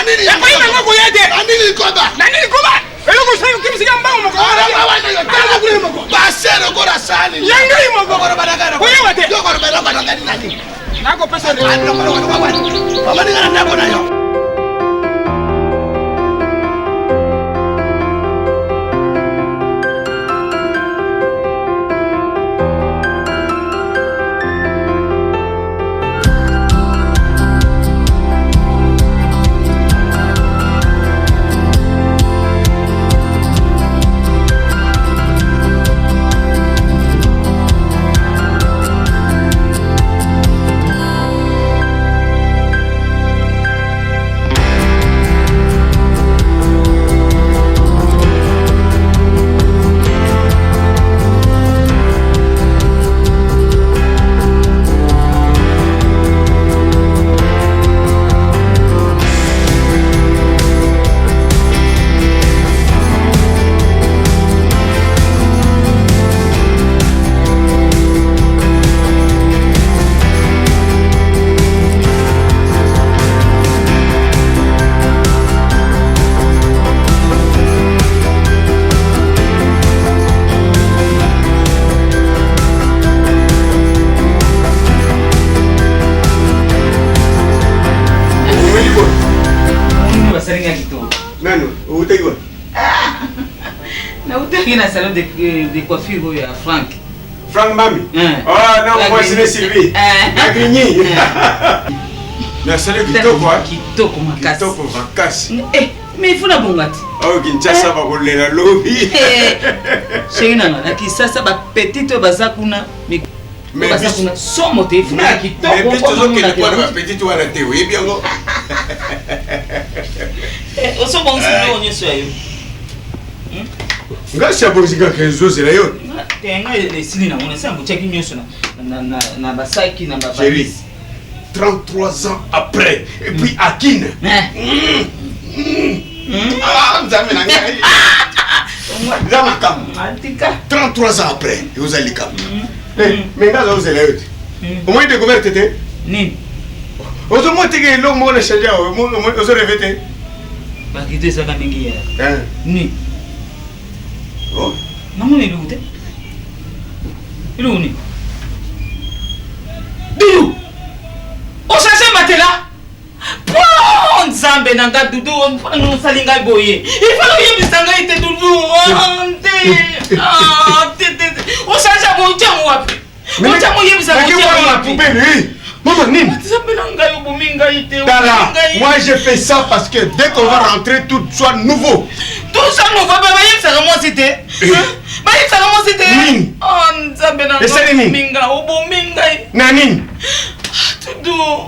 nini? Ya kwa nini ngoko yete? Nani koba? Nani koba? Eloko sayo kimsiga mbango moko. Kala kule moko. Basero kora sani. Yangai moko. Kora badagara. Kwa hiyo wate. Kora badagara nani? Nako pesa ni. Mama ni ngana nako nayo. Na salon de coiffure ya Frank. Frank Mami. Oh non, moi c'est Sylvie. Agni. Na salon kitoko. Kitoko makasi. Kitoko makasi. Mais il faut la bongati. Oh Kinshasa ba kolela lobi. Chérie nanga na Kinshasa ba petite bazakuna mais bazakuna somo te funa kitoko. Mais biso zo ke kwa ba petite wala te oui bien go. Oso bon c'est on yeso ayo. Ngasha bozika kenzo zela yo. Tenga le sili na mona sambu cheki nyoso na basaki na ba Chérie, 33 ans après et puis Akine. Ah, nzambe na ngai. Nzambe kam. Antika. 33 ans après, vous allez kam. Mais ngaza ozela yo. Comment il découvert tete? Nini? Ozo motike lo mo na shadia mo ozo revete. Ba kite saka mingi ya. Ni. Oh, maman est où? Il est où? Doudou! On cherche Matela! Bon, Zambé nanga Doudou, on salinga boye. Il faut que je me sente Doudou. On cherche mon tiens moi. Mon tiens moi je me sente. Maman, Nîmes. Moi j'ai fait ça parce que dès qu'on va rentrer, tout soit nouveau. Tout ça nouveau, ça moi c'était. Ça moi c'était. Nîmes. Et c'est Nîmes. Nanine.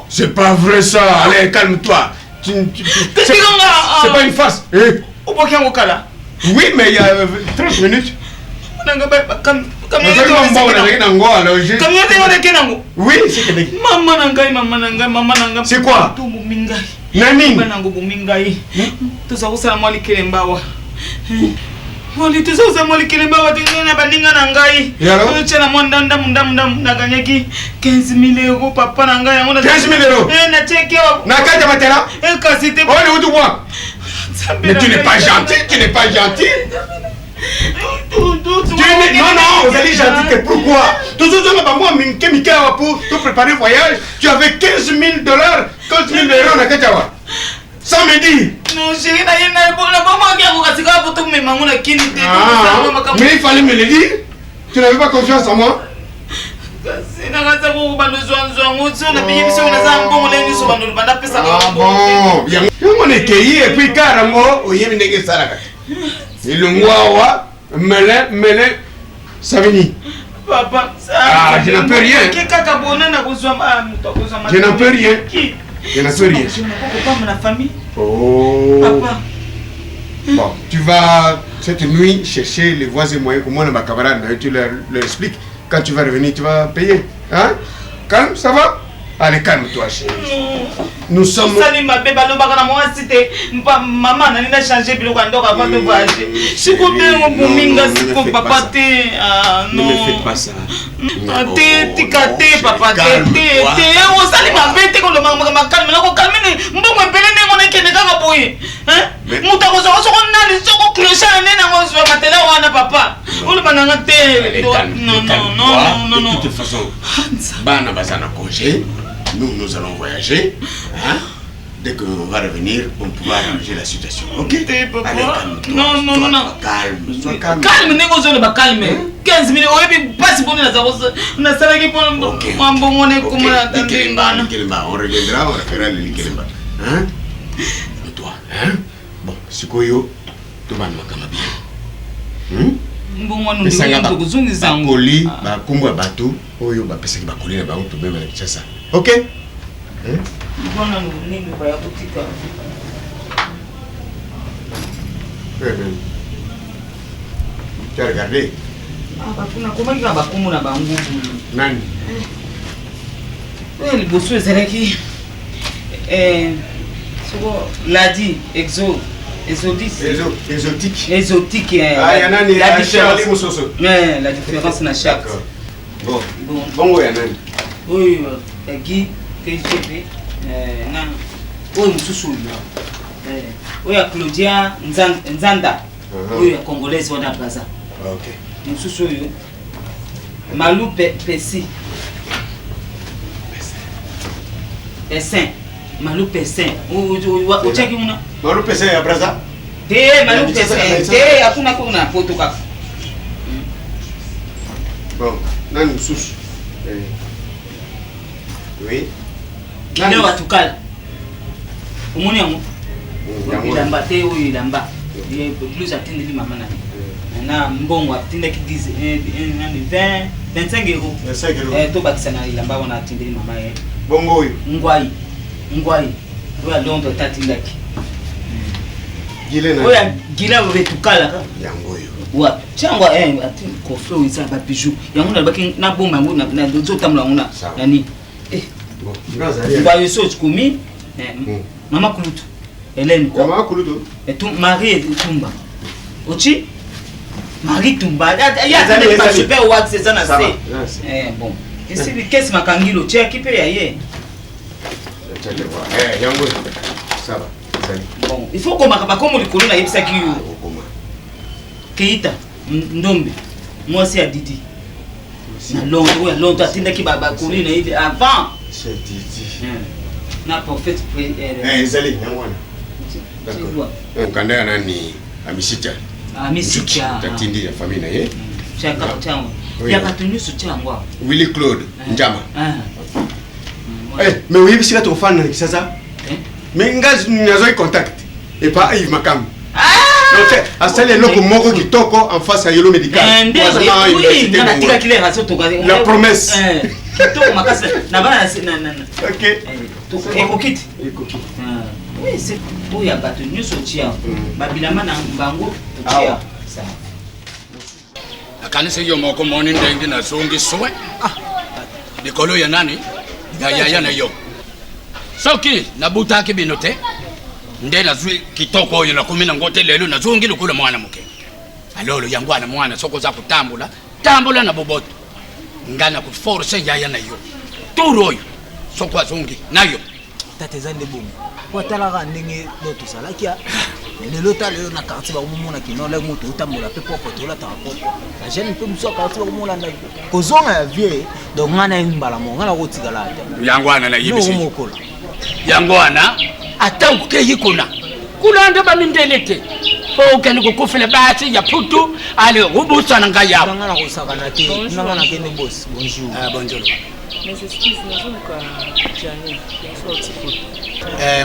C'est pas vrai ça. Allez, calme-toi. C'est pas une farce. Oui, mais il y a 30 minutes. Oui, c'est Québec. C'est quoi? Nani? Wali tuzo mwali kilemba watinga na bandinga na ngai. Chana mwanda na ganyaki 15,000 euros papa na ngai yango na 15,000 euros. Na cheki wa. Na kaja matela? Kasi te. Oh, où tu vois? Mais tu n'es pas gentil, tu n'es pas gentil. Non, vous allez gentil que pourquoi? Toujours moi pour préparer le voyage, tu avais 15,000 $, 15,000 euros na kaja. Sans me dire. Non, chérie, mais il fallait me le dire. Tu n'avais pas confiance en moi. Bon, et puis carrément, papa, je n'en peux rien. Je n'en peux rien. Je n'en peux rien. Oh. Papa. Bon, tu vas cette nuit chercher les voies et moyens pour moi et ma camarade. Tu leur expliques. Quand tu vas revenir, tu vas payer. Hein? Calme, ça va? Allez, calme-toi, chérie. Nous sommes... Maman n'a changé de avant de voyager. Je suis papa. Ne me faites pas ça. Papa. On Le chat n'est pas sur ma télé ou à papa. On le banana té. Non. De toute façon, Bana Bazana congé. Nous allons voyager. Hein? Dès qu'on va revenir, on pourra arranger la situation. Ok? Allez, calme-toi. Non. Sois calme. Calme, négocier le calme. 15 minutes, on est pas si bon dans sa route. On a ça qui pour un bon comme la Nikelemba. On reviendra, on refera le Nikelemba. Hein? Et toi, hein? Bon, Sikoyo, tout va bien. Bon, nous devons kuzungi zangu. Bakoli, bakumbwa bato, oyo bapesaki bakoli na bango to même na Kinshasa. Ok? Hein? Bon, nous nini ba ya boutique. Tu as regardé? Comment il va bakumu na bangu? Nani? Le bosso ezalaki soko ladi exotique ya nani la différence la différence na chaque bon ya nani oui Guy KGB na oyo mususu oyo ya Claudia Nzanda oyo ya congolaise wana Braza okay mususu oyo Malou Pessi Pessin Malou Pessin o cheki una Malou Pessin ya Braza Malou Pessin hakuna kuna foto kaka bon nani mususu oui nani watukala umoni yango ilamba te oyo ilamba plus atindeli mama na mbongo atindaki 20 25 euros to bakisa na ilamba wana atindeli mama ye bongo oyo ngwai oyo Londres tatindaki gile na oyo gila wetukala ka yango oyo wa changwa ati kofre oyo ba bijou yango na baki na bomba yango na dozo tamula ngona yani bon ngazali ba yeso chikumi mama Kulutu Hélène ko mama Kulutu et tout Marie Tumba ochi Marie Tumba ya tane pas super wax c'est ça na c'est bon qu'est-ce makangilo tia kipe ya ye yango ça va bon il faut komaka bakomo likolo na yebisaki yo Keita Ndombe moi c'est à Didi na Londres atindaki bakoli na yidi avant c'est Didi na prophète zali yango wana d'accord ukanda nani Amisita tatindi ya famille na ye chaka chango ya katunu su chango Willy Claude Njama mais oui bisika to fan na Kinshasa mais ngazi nazo contact et pas Yves Makam donc asali loko moko kitoko en face à Yolo Medical oui na tika kile raso to la promesse kitoko makasa na bana na OK to ekokiti oui c'est pour ya batenu so tia babilama na bango tia ça akanise yo moko moni ndengi na zongi soe nikolo ya nani ya na yo soki nabuta ke binote ndela zwi kitoko oyo na kumina ngote lelo na zongi lokula mwana muke alolo yangwana mwana soko za kutambula na boboto ngana ku force ya na yo turo yo soko azongi nayo tatezande bomo watala ndenge doto salakia lelo ta lelo na quartier ba mumona kino la moto utambola pe poko to la ta poko la jeune pe muso quartier ba mumona ndai kozonga ya vie donc ngana imbala mo ngana ko tigala ta yangwana na yibisi yangwana atauke yikona kulanda bamindelete okani ko kufela basi ya putu ale rubusa na ngaya ngana ko sakana te ngana kende boss bonjour bonjour mes excuses nazoka Jani sorti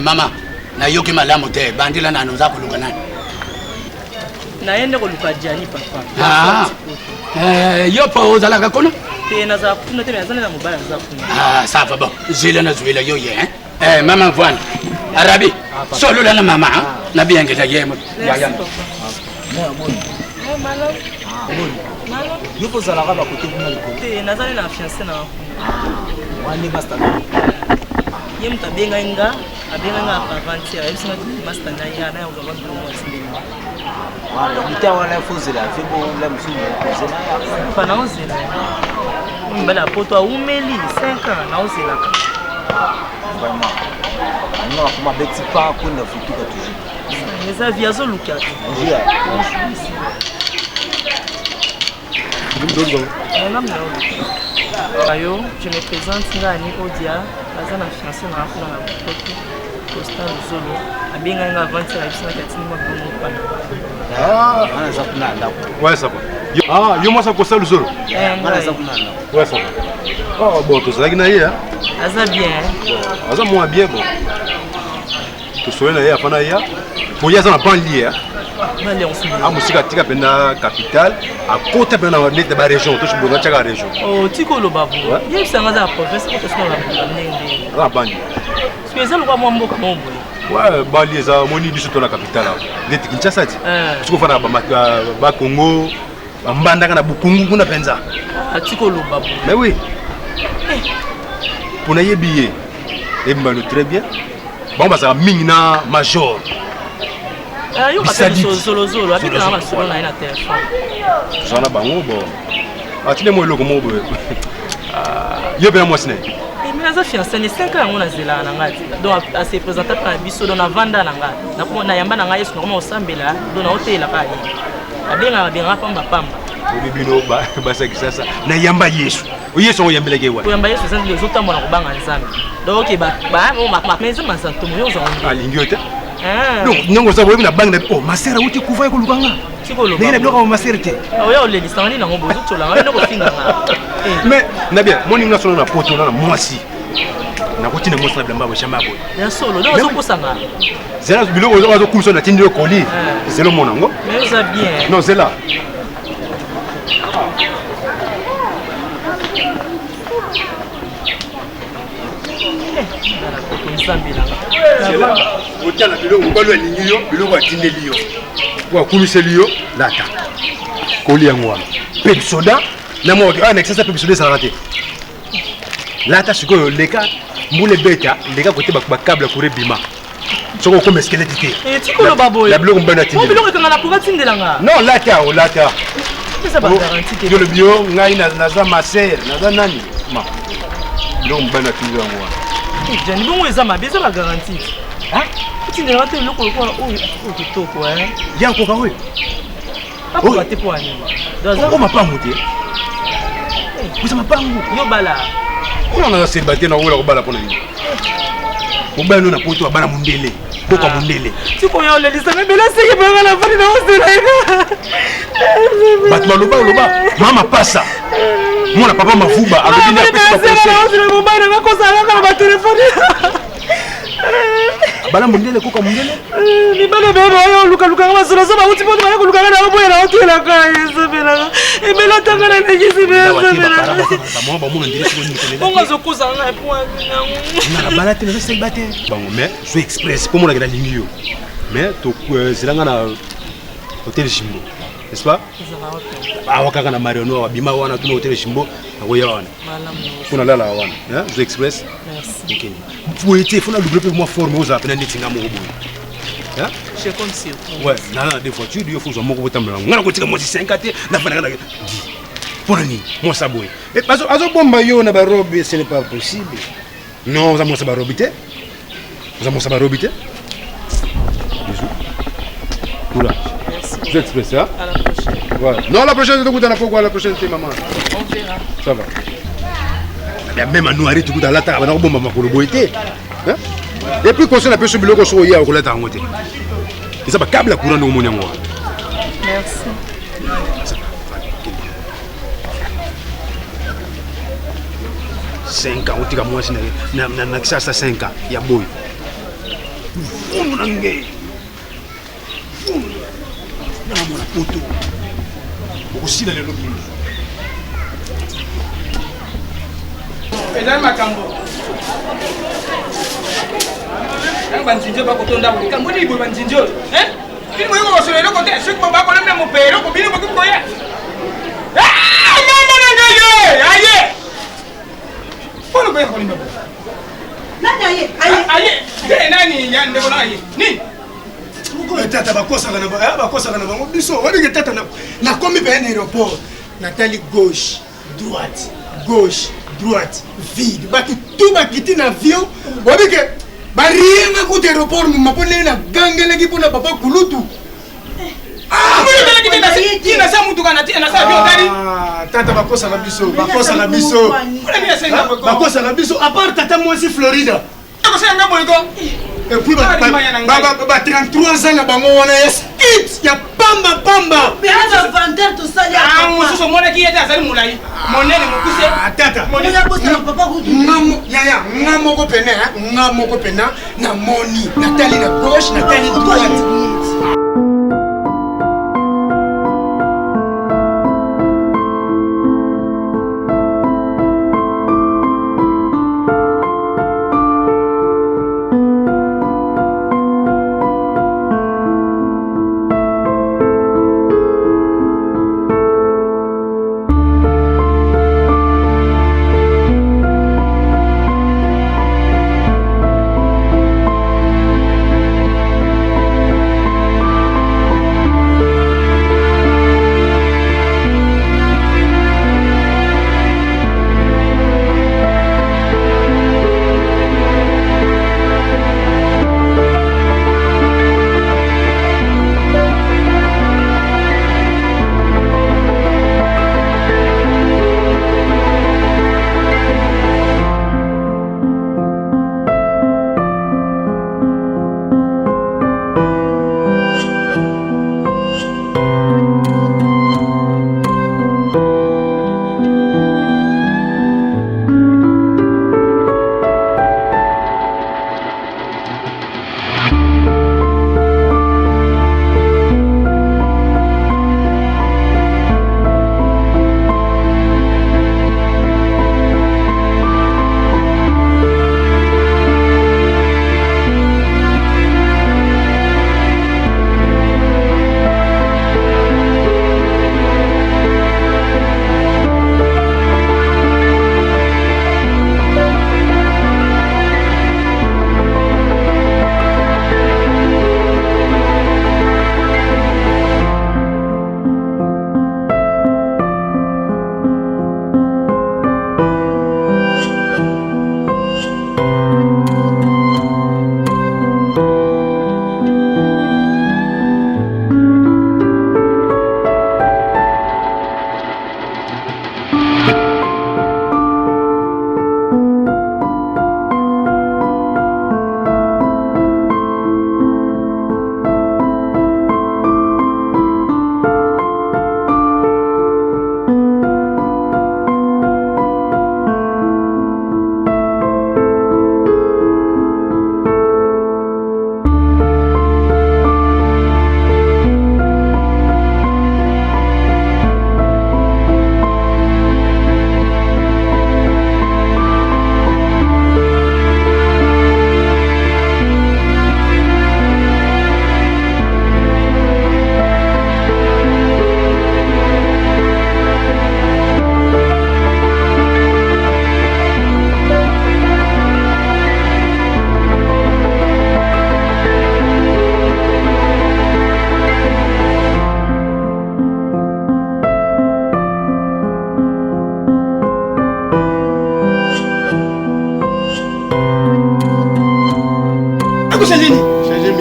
mama na yoki malamu te bandila na anoza kuluka nani naende koluka Jani papa yopo ozalaka kono te naza kuna te nazana na mobala naza kuna safa bon zile na zuela yoye mama mvwana arabi solo la mama na biangela yemo ya malo yuko zalaka ba kote kuna liko te nazana na fiancé na wani master ye mtabenga inga abenga nga avantir ebisanga master na ya na ngo bantu mo tsindina wala mita wala fozela febo la msumo kozela ya pa na ozela mbala poto umeli 5 ans na ozela vraiment on a comment bêti pas qu'on a foutu toujours. Les avions sont lookés. Ayo, je me présente Ngani Odia, Bazana fiancé dans la foule à la Costa Zolo, à bien un aventure à Ipsana Katini Mabono. Ah, on a Zapna là. Ouais, ça va. Ah, yo moi ça Costa Zolo. On a Zapna là. Ouais, ça va. Oh, bon, tout ça, il y a. Aza bien. Aza moins bien, bon. Tout ça, il y a, pendant il y a. Pour y a dans la banlieue. Ah, musique tika pena capitale, à côté pena net de la région, tout ce que vous avez région. Oh, Tiko le babou. Il y a eu ça dans la province, c'est que c'est la banlieue. C'est ça le roi Mambo comme on ouais, banlieue, ça, mon idée sur la capitale. Les Kinshasa, ce qu'on fait à Congo, à Mbanda, à Bukungu, on a pensa. Ah, Tiko le babou. Mais oui. Pour n'aller billet, et bien très bien. Bon, bah ça mingna major. Ah, yo pas de solo solo, avec la masse sur la téléphone. Ça na bango bon. Ah, tu n'es moi le comment bon. Yo bien moi sné. Mais ça fiancé ni 5 ans on a zela na ngati. Donc à se présenter par biso dans la vanda na ngati. Na ko na yamba na ngai yesu ngoma osambela, do na hotel la kai. Abenga benga pamba pamba. Bibino ba sa kisasa. Na yamba yesu. Yesu on yambela ke wa. Ko yamba yesu sandi les autres mona ko banga nzambe. Donc ba on ma mais ça masanto mo yo za on. Alingi yote. Donc nyongo za boyebi na bangi na oh masera uti kuva ko lukanga. Tikolo. Mais na bloka masera te. Ah ouais on les listani na ngobo zo la ngana ko finga nga. Mais na bien, mon ninga solo na poto na mwasi. Na ko tina mwasi na blamba bo chamba bo. Ya solo, donc zo ko sanga. Zela biloko zo kumso na tindi ko li. Zelo monango. Mais ça bien. Non, c'est là. Otia na biloko ngolo elingi yo biloko atindeli yo po akumiseli yo lata koli yango wana pepe soda na moto ana excessa pepe soda ezalaka te lata sikoyo leka mbula beta leka kote bakable kure bima soko okoma eskelete te tikolo baboye na biloko mbana atindeli biloko ekanga na poka tindelanga non lata o lata eza ba garantie te yo le bio ngai naza maser naza nani ma biloko mbana atindeli yango wana jani bongo eza mabe eza ba garantie tindelanga te eloko lokola oyo kitoko ya nkoka oyo akoka te po anini o mapangu te oza mapangu yo bala kuna naza célibataire na oyola kobala mpona nini mobali no na poto abana mondele koka mondele sikoyo olelisa mebela seki banga na fani na oselaika bato baloba mama pasa mwana papa mavuba alobini apesa baconseil mobali nanga kosalaka na batelefoni bana mondele koka mondele mibale bebe oyo olukalukanga basoloso bauti mpo bana kolukanga na boya na otelaka esepelaka emelatanga na nekisi bongo azokozanga bala te naza célibataire bango mais so express po monaka nalingi yo mais tozelanga na hotel jimbo n'est-ce pas awa kaka na mariono abima wana tuna hotel jimbo akoya wana mpona lala wana zo express faut ete fona double pe moi forme oza pena netinga moko boye c'est comme si ouais na des fois tu dis faut zo moko botamela ngana ko tika mo 5 te na fana kana pour nini moi ça boye et azo bomba yo na ba robe ce n'est pas possible non vous avez ça ba robe te vous avez ça ba robe te bisous oula je express ça à la prochaine ouais non la prochaine tu goûter na pourquoi la prochaine c'est maman on verra ça va même à noiré tu goûtes à la table na bomba makolo boye te hein et puis conseil la personne biloko so ya ko leta ngote ça ba câble courant no moni ngo merci 5 ans utika mwasi na kisasa 5 ans ya boy unange na mona poto ukusila lelo kini eza makambo banzinjo bakotonda likambo ni boye banzinjo bino moyoko kosolo eloko te soki bakolemela mope eloko bino boki koya aye mpona koyaka kolimba bo aye nani ya ndeko na aye nini tata bakosaka na bango biso olingi tata nakomi peye na aéroport natali gauche droite vide bato tu bakiti na avion obike barienga kuta aéroport mu mapone na gangela ki pona papa kulutu tata bakosa na biso bakosa na biso à part tata moi si Florida et puis ba 33 ans na bango wana ya skit ya pamba mais à vendeur tout ça ya mususu mona ki yeta azali mulai monene mukuse tata papa ngamo ko pena na moni natali na gauche natali droite.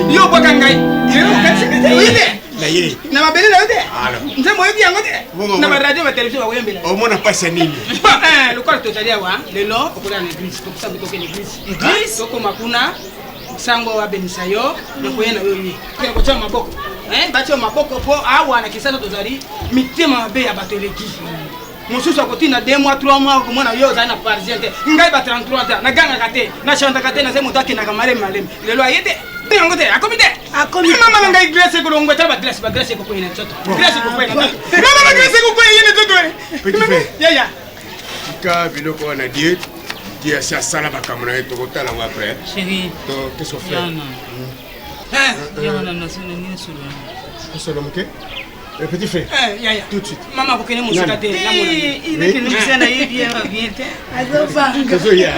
Yo kwa kangai. Na mabele na yote. Nze moyo yango te. Na radio na television wa wembe. Omona pasa nini? Le corps totalia wa lelo okola na église ko sabu to ke l'église. Église to ko makuna sango wa benisayo na koyena yoyi. Ko cha maboko. Bacho maboko po awa na kisasa tozali mitema mabe ya bateleki. Mosusu akotina 2 mois 3 mois ko mona yo za na parisien te. Ngai ba 33 ans na ganga kate na chanta kate na semo taki na kamare malem. Lelo ayete. Tengote akomite. Mama ngai Grace ko longo ta ba Grace ko ko ina choto. Grace ko ko ina. Mama Grace ko ko ina choto. Petit frère. Ya. Tika biloko na diet. Dia sa sala ba kamona to ko tala wa après. Chérie. To qu'est-ce qu'on fait? Yana na sona ni solo. Solo mke? Petit frère. Ya. Tout de suite. Mama ko kene musika te na mona. Ine kene musana yebi ya bien te. Azofa. Kazo ya.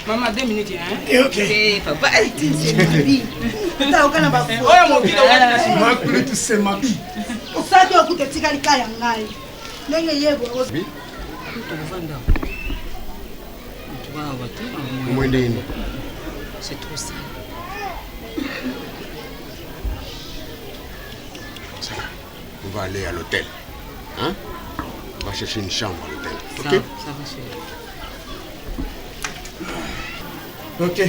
Maman 2 minutes hein. OK. Papa c'est ma vie. Nda okana ba. Oya mo kida wa na Ma plus c'est ma vie. Usati okutetika likaya ngai. Nenge yebo Oui. Tukuvanda. Tuwa watu. Mwende ini. C'est trop ça. Ça va. On va aller à l'hôtel. Hein? On va chercher une chambre à l'hôtel. Ok? Ça va, chérie. Ok.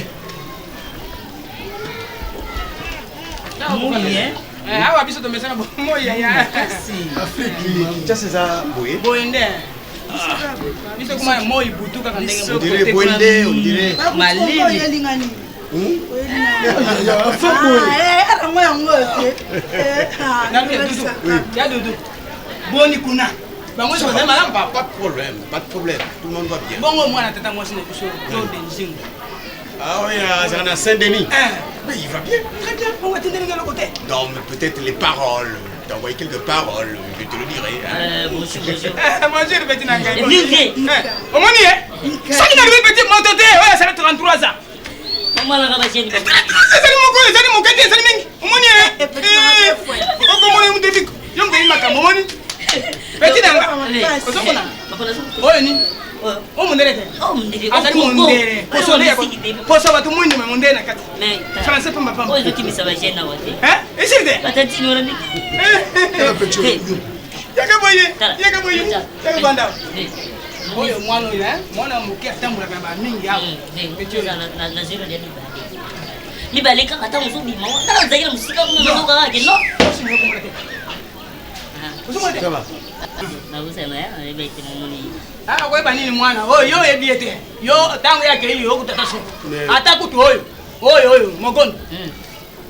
awa biso tomesana moya ya Afrique c'est ça boye boyende biso kuma moyi butu kaka ndenge on dirait boyende on dirait malili ya dudu boni kuna bango so zama lamba Pas de problème, tout le monde va bien. bongo mwana tata mwasi ne kuso to denjing Ah oui, ça en a Saint-Denis. Mais il va bien. Très bien, on va t'aider le côté. Non, mais peut-être les paroles. T'envoyer quelques paroles, je te le dirai. Bonjour. Bonjour, petit Nangai. Au moins, ça qui n'a pas petit monté, ouais, ça fait 33 ans. Maman, la rabat, j'ai c'est mon côté, c'est mon au moins, petit Nangai. Oh mon Dieu. Azali mondere. Poso batu mwindi mondere na kati. Français pamba pamba. Oh, tu me savais gêner wate. Hein? Isirde. Patati no rani. Yaka boye. Yaka banda. Oyo mwana oyo, mwana muke atambula kaba mingi hapo. Pecho na zero dia libali. Libali kaka ta musubi mama. Tala zagira musika kuno ka ke no. Ça va. Na usema ya, beti mumuni. Kweba nini mwana oyo ebiete yo tangu yake hiyo kutataso hata kutu oyo mogondo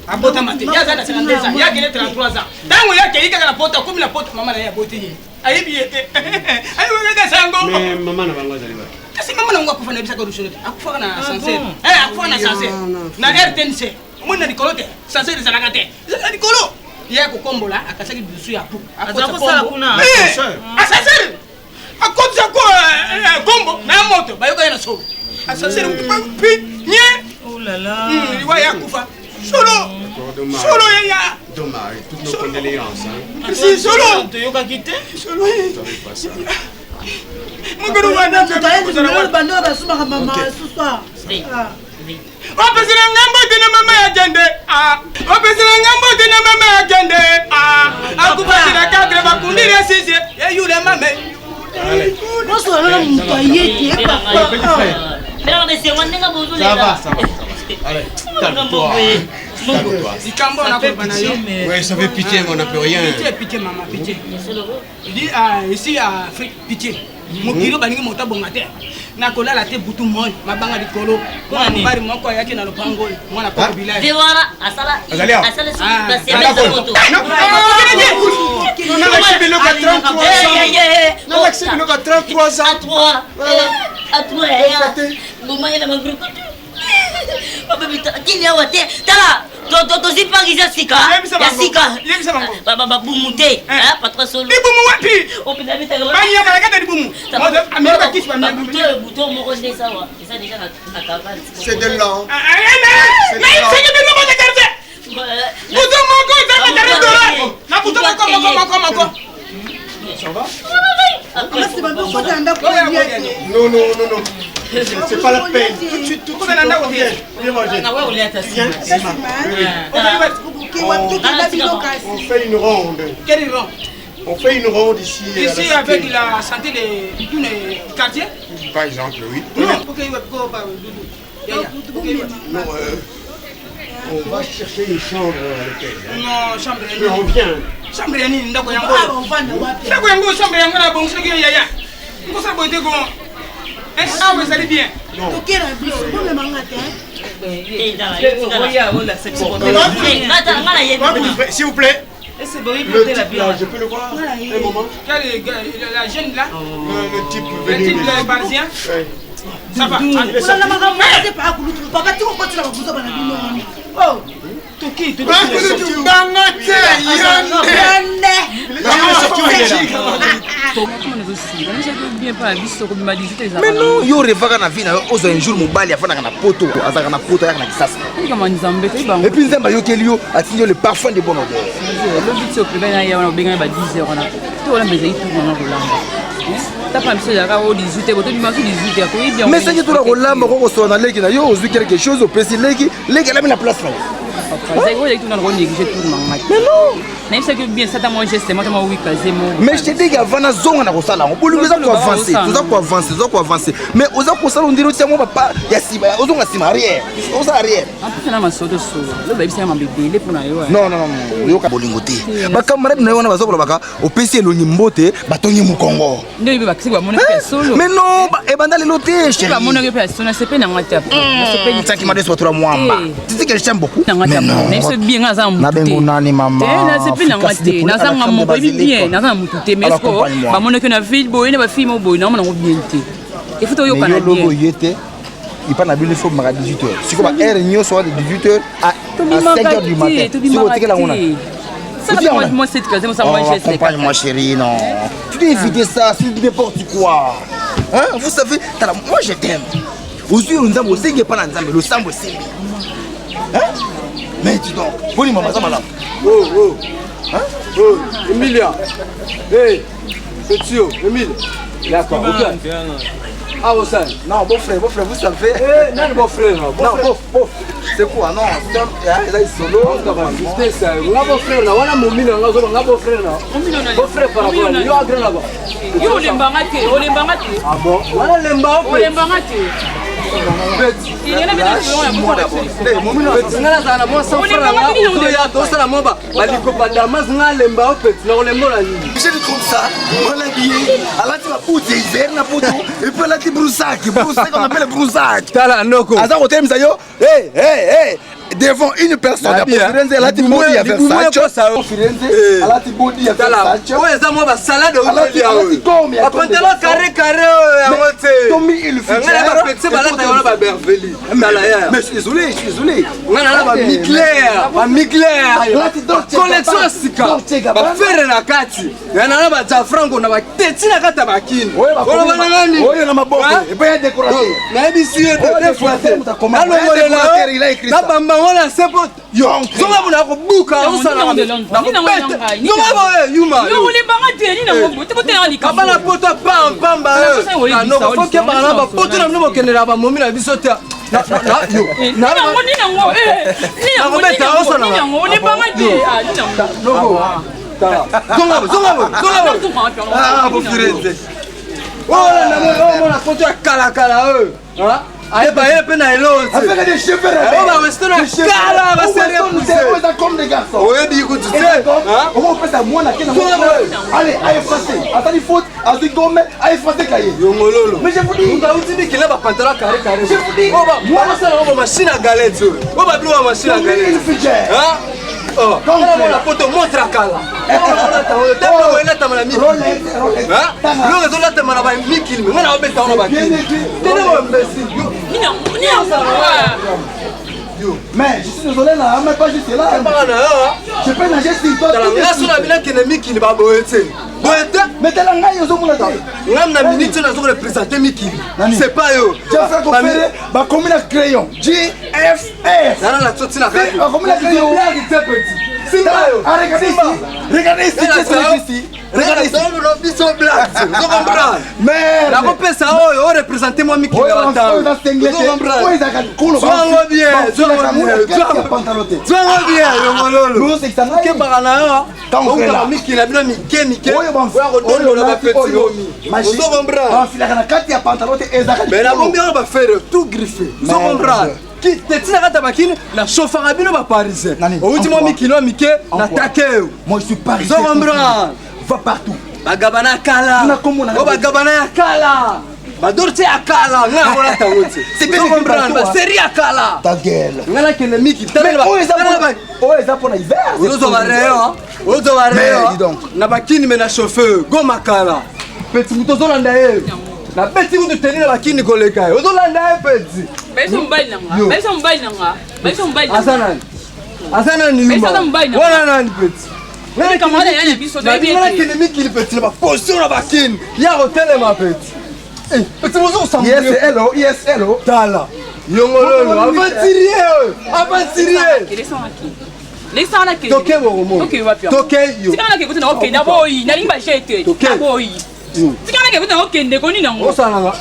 abota mate yaza na 32 yake ile 33 tangu yake ika kana pota 10 na pota mama na yeye aboti ayibiete ayi wega sango mais maman na bango zaliwa kasi mama na ngwa kufanya bisa kwa rushoro akufa na sanse akufa na sanse na RTNC mwana nikolote sanse zalaka te nikolo yeye kukombola akasaki bisu ya pu akosala kuna asasere akotsa ko kombo na moto bayoka na so asasere mpi nye oh là là iwa ya kufa solo ya dommage toutes nos condoléances hein si solo toyoka kite solo pas ça muguru wana le bando basuma mama ce soir wapesina ngambo tena mama ya jende wapesina ngambo tena mama ya jende akupasina kadre bakundire sisi yule mame Bonsoir, on mutayete ça va allez calme-toi ouais ça fait pitié mais on n'a plus rien pitié maman pitié dis ici à Afrique pitié mokilo baningi mota bongate na kolala te butu moy mabanga likolo mwana mbari moko yake na lopango mwana kwa bilai Viwara asala c'est moto on a l'accepté le 33 ans à toi ya ngoma ina magrupo babita kinya wate tala to zipangisa sika ya sika baba bumute patwa solo libumu wapi opina bita banya malaka libumu amerika kitu banya buto moko nde sawa ça déjà na kavali c'est de l'an mais c'est que nous on regarde buto moko za na na buto moko ça va non c'est pas la peine tout de suite viens manger on fait une ronde quelle ronde on fait une ronde ici avec la santé de tous les quartiers par exemple oui non on va chercher une chambre à l'hôtel non chambre mais on vient chambre ya nini ndako yango chambre yango na bongo soki yaya ngosa boite ko vous allez bien non s'il vous plaît je peux le voir un moment la jeune là le type le parisien ça va Toki mais non yo revaka na vie na yo ozwa un jour mobali afandaka na poto azalaka na poto ayaka na kisasa et puis nzambe ayokeli yo atindi yo le parfum de bonne odeur pas monsieur Yaka au 18 boto du masu 18 ya koyi bien. Mais c'est que tout la rolamba ko so na leki na yo ozu quelque chose au pesi leki la met la place là. Après ça il tout dans le négliger tout na ngai. Mais non. Même ça que bien ça ta moi geste moi oui casé mo. Mais je te dis qu'avant zonga na ko sala on peut lui avancer, tout ça ko avancer. Mais oza ko sala on dirait que moi papa ya siba ozonga sima arrière. On ça arrière. En plus na masoto so. Le baby c'est ma bébé le pour na yo. Non yo ka bolingote. Ba camarade na yo na bazo baka au pesi elongi mbote batongi mukongo. Ndio bibi bakisi ba mona pe solo. Mais non e banda le loté chérie. Ba mona pe solo c'est pas na ngata. C'est pas ça qui m'a déçu toi mwamba. Tu sais que je t'aime beaucoup. Mais non. Mais c'est bien ngaza mbuté. Na bengo nani maman. Na c'est pas na ngata. Na sanga mo baby bien, na sanga mbuté mais ko ba mona que na ville boy na ba fille mo boy na mona bien té. Il faut to yo kana bien. Logo yete. Il pas na bien il faut mara 18h. Si ko ba heure nyo so de 18h à 5h du matin. Si vous teke la ngona. Moi c'est casé moi ça moi je sais. Accompagne-moi chérie non. Tu dois éviter ça, c'est n'importe quoi. Hein, vous savez, moi je t'aime. Aujourd'hui nous avons aussi pas dans Nzambe, le sambo c'est. Hein? Mais dis donc, bonne maman ça malade. Oh. Hein? Oh, Emilia. Hey, petit Emile. D'accord, OK. Ah, vous savez. Non, beau frère, vous savez. Eh, non, beau frère. Non, beau. C'est quoi? Non, c'est solo. C'est ça. Mon beau frère là, voilà mon mine, on a beau frère là. Beau frère par rapport à lui, à grand là-bas. Yo lembangate. Ah bon? Voilà lemba. Lembangate. Il y a des gens qui ont devant une personne, elle a dit body à Versace. Elle a dit body à Versace. Oui, ça moi la salade au milieu. Après carré. Tommy il fait. Mais je suis désolé. Collection sika. Ba faire na kati. Na ba za franco na ba teti na kata bakini. Oyo na maboko. Et pas y décorer. Na bisi de fois. Il a écrit ça. Wala sepo yo zonga muna ko buka usana na yuma yo le bangate ni na ngombo te bote ali ka bana poto pamba no faut que bana ba poto na mo kenera ba momi na bisota na ngoni na ngo ni na ngo le bangate ni na logo zonga ah bo firente wala na mo na poto kala hein. Allez, bah, il y a un autre. Avec des cheveux. On va rester dans le cas là, c'est comme des garçons. Oui, dis écoute, tu sais. On va faire ça, moi, là, allez, effacer. Attends, il faut, à effacer, cahier. Mais je vous dis, on va vous dire qu'il a pas pantalon carré. Je vous dis, moi, ça, on va machine à galette. On va plus à machine à galette. Hein? Oh, quand on la photo montre à Kala. Mais je suis désolé là, mais pas juste là. Je peux nager sur toi. Mais t'es là, c'est pas eux. Tu as fait conférer ma commune à crayon. GFF. Regardez ici. Regardez ici. Merde. La copie ça, représentez-moi Miki. La chauffeur à bino parisien. Moi je suis parisien. Va partout. Bagabana kala. Bagabana kala. Badorte akala. C'est bien comprendre. Série akala. Ta gueule. Ngala kene miki. Pour l'hiver. Na bakini mena chauffeur. Goma kala. Petit mouton zolanda e. Na beti mutu teni na bakini koleka. Ozolanda e petit. Asana ni yuma. Wala nani petit. Nani kamada yana biso de bieti. Nani kene miki li petit ba position na bakini. Ya hotel ma petit. Eh, petit mozo ça. Yes, hello. Tala. Yongololo, avantirier. Laissez-en là que. Toke mo mo. OK, va faire. Toke yo. C'est quand là que vous n'avez pas d'abord, il n'a pas jeté. D'abord. tikana ke buta okende ko nina ngo osalanga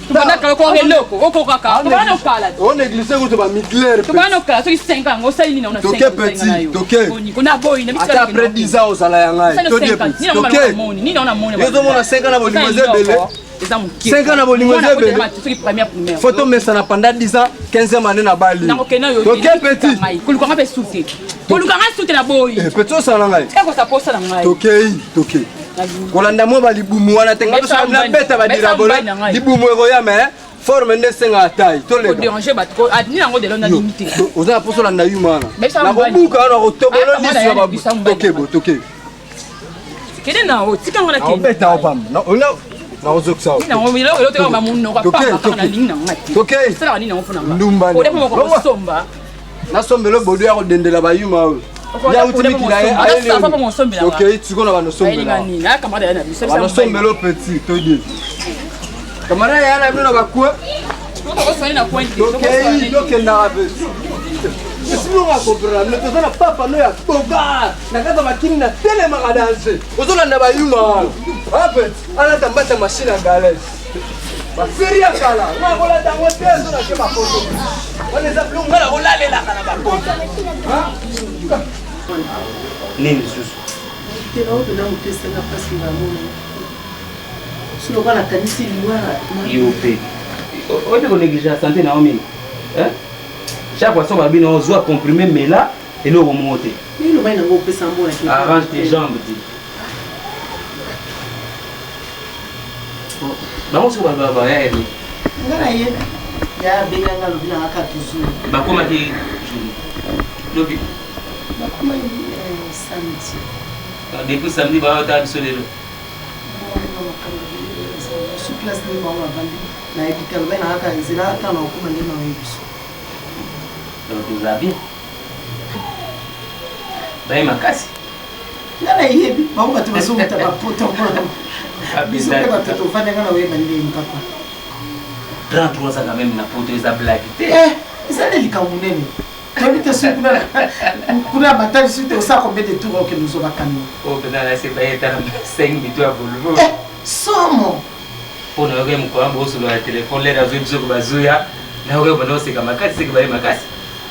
tubana kala ko eloko okokaka tubana okala on église ko to ba Hitler tubana okala soki 5 ans osali nina ona 5 toke petit toke kona boy na bisala après 10 ans osala yanga to die petit toke nina ona mona yezo mona 5 ans na bolingo zebele 5 ans na bolingo zebele soki première photo mesana pendant 10 ans 15e année na Bali toke petit kuluka ngabe souté kuluka nga souté na boy petit osala ngai eko sa posa na ngai toke kolanda mo balibumu wana tenga biso na beta badira bolo libumu ekoyama forme nde senga taille to le déranger bat ko adni nango de lona limité oza poso landa yumana na kobuka wana kotobolo liso ba toke kede na o tika ngana ke beta opam na ozoksa na o bilo lo te ba munno ka pa na linga ngati toke sala ni na ofuna ndumba o de mo ko somba na sombelo bodo ya kodendela ba yuma ya utiliki na ye ok tiko na bano sombelo petit to die kamara ya na bino bakwa ok dokenda petit sino nga comprendre le tozana papa no ya toga na kata makini na telema ka danser ozolanda ba yuma apet ala tambata machine à galère ba feria kala na kola dango tezo na ke ba photo on les appelons ngala olalela kana ba photo nini susu tena ope na mutesanga pasi ngamona sino kana kanisi liwara yope ote ko négliger santé na omi chaque fois on bino ozwa comprimé mais là et le remonter ni lo baina ngo pesa mbona ki arrange tes jambes dit vamos sur baba ya ni ngana ye ya benga ngalo bila haka tuzu bakoma ki lobi bakoma samedi depuis samedi ba ta bisolelo sur place ni mama bandi na epikalo baina haka nzira hata na okuma ndena webiso donc vous avez bae makasi ngana yebi bango batu basomuta bapoto mbona biso pe batoto fane ngana we bandi mpapa 33 ans quand même na poto eza blague te eza likambo nene tobite su kuna batali su te osa combien de tours que nous obakano o bena la se bae ta 5 minutes à volvo somo pona yoke mkwambo osolo ya telefone lera zo biso bazuya na yoke bono se kama makasi se bae makasi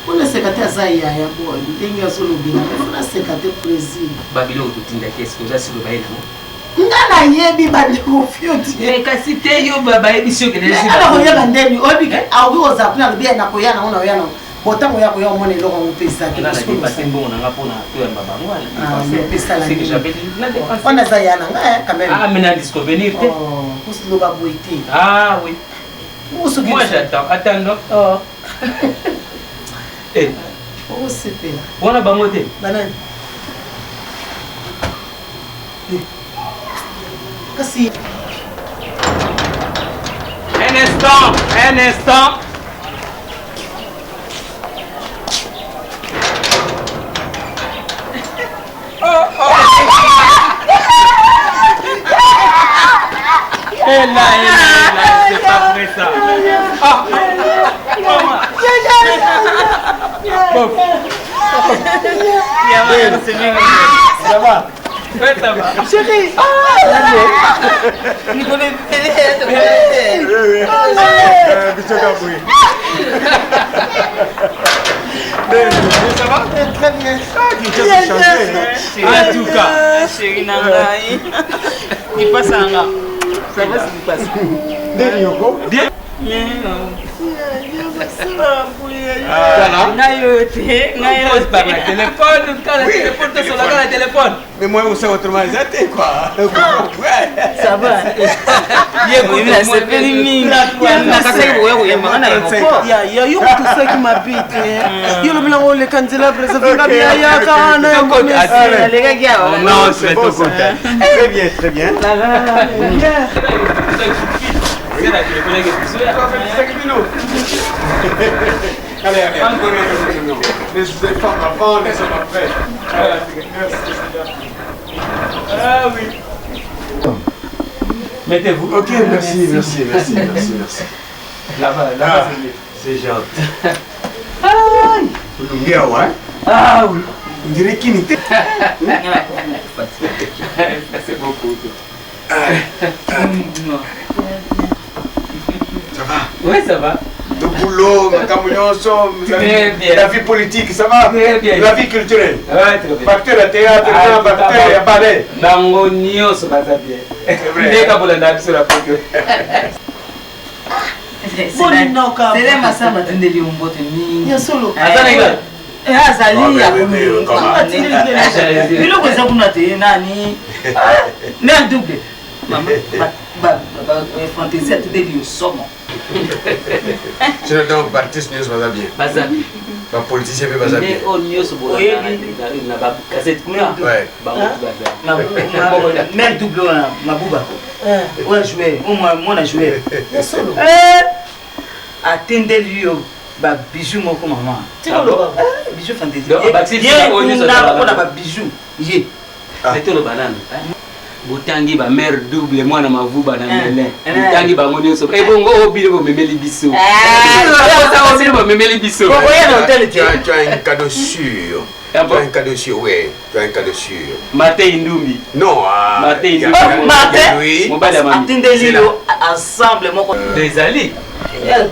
ona sekate azaya ya boy ndenge azolobela ona sekate plaisir babilo tutinda kesi koza silo bae na ngana yebi bandi confiance kasi te yo baba yebi sio kele ala ko yeba ndeni obi awo za kuna bia na ko yana ona yana botango yako ya mone loko ngopesa ke na ke pasembo na ngapona to ya baba ngwala pesa la c'est que j'avais na dépense ona za yana ngaya quand même ah mais na disconvenir te pour lo ba boité ah oui moi j'attends attends oh eh oh c'est pela bona bango te banani kasi un instant là, c'est pas vrai ça. Ça va. Ouais, ça va. Chérie. Nicolas. Ça va? Très bien. En tout cas, chérie Nangaï. Il passe en là. Ça va ce qui passe. Bien. Téléphone. Mais moi, vous savez autrement, c'est quoi? Ça va. Non, c'est bon. Très bien, très bien. Allez, les femmes avant, les hommes après. Ah oui. Mettez-vous. Ok, merci. Là-bas, c'est gentil. Ah oui. On dirait qu'il était. C'est beaucoup. Ça va? Oui, ça va. Le boulot, la vie politique, ça va? Très bien. La vie culturelle. Ouais, très bien. Facteur à théâtre, facteur à ballet. Nango nyonso baza bien. C'est vrai. Ndeka bolanda biso la photo. Sele masamba tindeli umbote mingi. Ya solo. Azana azali ya biloko eza kuna te nani ne double mama fantaisie atindeli osomo Sinon, donc, artiste nyonso baza bien. baza bien. Bapoliticien mpe baza bien. Oyo nyonso na bakasete kuna mère double wana mabuba oya joueur mwana joueur atindeli yo babijou moko mama bijou fantaisiepona babijou ye etoloba nano botangi bamare double mwana mavuba na melin botangi bango nyonso ebongo obile bomemeli biso obile bomemeli biso. Tu as un cadeau sûr. Tu as un cadeau sûr, oui. Tu as un cadeau sûr. Martin Indumbi. Non, Martin Indumbi. Martin atindeli yo ensemble moko ezali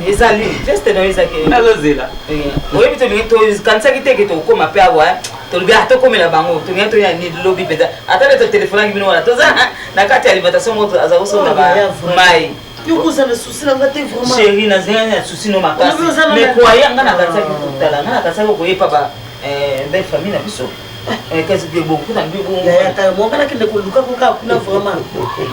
ezali juste na ezaki nazozela oyebi tolingi tokanisaki teke tokokoma mpe awa tolobi tokomela bango tolingi toya ni lobi mpenza ata nde totelefonaki bino wana toza na kati ya alimentation moko aza kosomba mai yokozala susi nanga te vraiment chéri nazengani na susi no makasi mais koye nga nakanisaki kotala nga nakanisaki koyepa belle famille na biso kasi bokuta monganakende koluka koka kuna vraiment